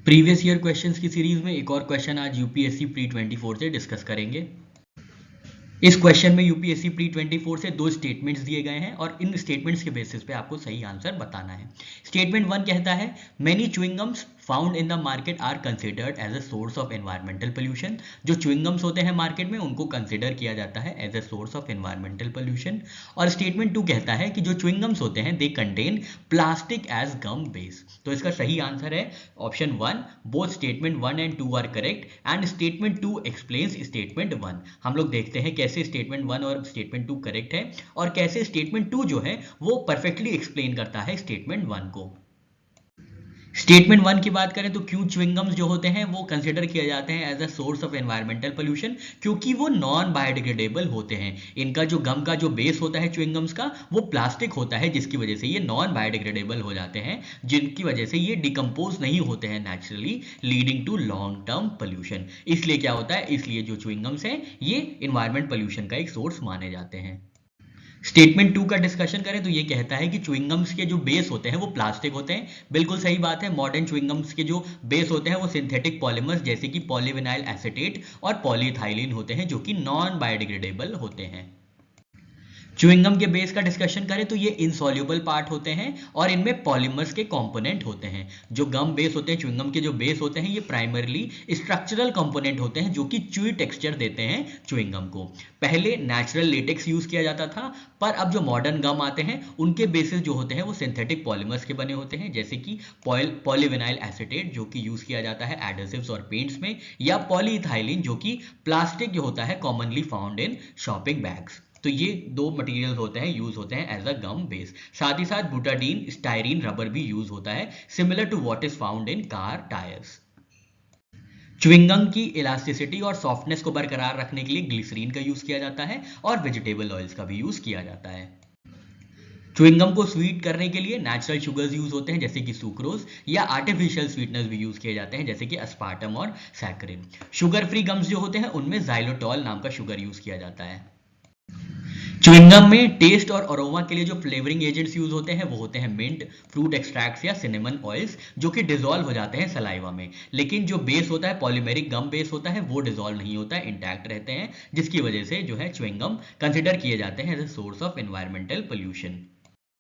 Previous year questions की series में एक और क्वेश्चन आज यूपीएससी प्री 24 से डिस्कस करेंगे। इस क्वेश्चन में यूपीएससी प्री 24 से दो स्टेटमेंट्स दिए गए हैं और इन स्टेटमेंट्स के बेसिस पे आपको सही आंसर बताना है। स्टेटमेंट 1 कहता है many chewing gums found in the market are considered as a source of environmental pollution. जो च्युइंगम्स होते हैं मार्केट में उनको कंसिडर किया जाता है as a source of environmental pollution. और स्टेटमेंट 2 कहता है कि जो च्युइंगम्स होते हैं they contain plastic as gum base. तो इसका सही आंसर है option 1। Both statement 1 and 2 are correct and statement 2 explains statement 1। हम लोग देखते हैं कैसे स्टेटमेंट 1 और स्टेटमेंट 2 करेक्ट है और कैसे स्टेटमेंट 2 जो है वो परफेक्टली एक्सप्लेन करता है स्टेटमेंट 1 को। स्टेटमेंट 1 की बात करें तो क्यों च्युइंगम्स जो होते हैं वो कंसिडर किए जाते हैं as a source of environmental pollution, क्योंकि वो नॉन बायोडिग्रेडेबल होते हैं। इनका जो गम का जो बेस होता है च्युइंगम्स का वो प्लास्टिक होता है, जिसकी वजह से ये नॉन बायोडिग्रेडेबल हो जाते हैं, जिनकी वजह से ये डिकम्पोज नहीं होते हैं naturally, leading to long term pollution. इसलिए क्या होता है, इसलिए जो च्युइंगम्स हैं ये एनवायरमेंट पोल्यूशन का एक सोर्स माने जाते हैं। स्टेटमेंट 2 का डिस्कशन करें तो ये कहता है कि च्युइंगम्स के जो बेस होते हैं वो प्लास्टिक होते हैं। बिल्कुल सही बात है, मॉडर्न च्युइंगम्स के जो बेस होते हैं वो सिंथेटिक पॉलीमर्स जैसे कि पॉलीविनाइल एसीटेट और पॉलीइथाइलिन होते हैं, जो कि नॉन बायोडिग्रेडेबल होते हैं। च्युइंगम के बेस का डिस्कशन करें तो ये इनसॉल्युबल पार्ट होते हैं और इनमें पॉलीमर्स के कंपोनेंट होते हैं। जो गम बेस होते हैं, च्युइंगम के जो बेस होते हैं, ये प्राइमरली स्ट्रक्चरल कंपोनेंट होते हैं जो कि च्युई टेक्सचर देते हैं च्युइंगम को। पहले नेचुरल लेटेक्स यूज किया जाता था, पर अब जो मॉडर्न गम आते हैं उनके बेसिस जो होते हैं वो सिंथेटिक पॉलीमर्स के बने होते हैं, जैसे कि पॉलीविनाइल एसीटेट जो कि यूज किया जाता है एडहेसिव्स और पेंट्स में, या पॉलीइथाइलिन जो कि प्लास्टिक जो होता है commonly found in shopping bags. तो ये दो मटेरियल होते हैं, यूज होते हैं एज अ गम बेस। साथ ही साथ बुटाडीन स्टाइरीन रबर भी यूज होता है, similar to what is found in car tyres. Chewing gum की इलास्टिसिटी और सॉफ्टनेस को बरकरार रखने के लिए ग्लिसरीन का यूज किया जाता है और वेजिटेबल ऑयल्स का भी यूज किया जाता है। च्युइंगम को स्वीट करने के लिए नेचुरल शुगर्स यूज होते हैं जैसे कि सुक्रोज, या आर्टिफिशियल स्वीटनर्स भी यूज किए जाते हैं जैसे कि अस्पार्टम और सैकरिन। शुगर फ्री गम्स जो होते हैं उनमें जाइलोटॉल नाम का शुगर यूज किया जाता है। च्युइंगम में टेस्ट और अरोमा के लिए जो फ्लेवरिंग एजेंट्स यूज होते हैं वो होते हैं मिंट, फ्रूट एक्सट्रैक्ट्स या सिनेमन ऑयल्स, जो कि डिसॉल्व हो जाते हैं सलाइवा में। लेकिन जो बेस होता है, पॉलीमेरिक गम बेस होता है, वो डिसॉल्व नहीं होता है, इंटैक्ट रहते हैं, जिसकी वजह से जो है च्युइंगम कंसिडर किए जाते हैं as a source of environmental pollution.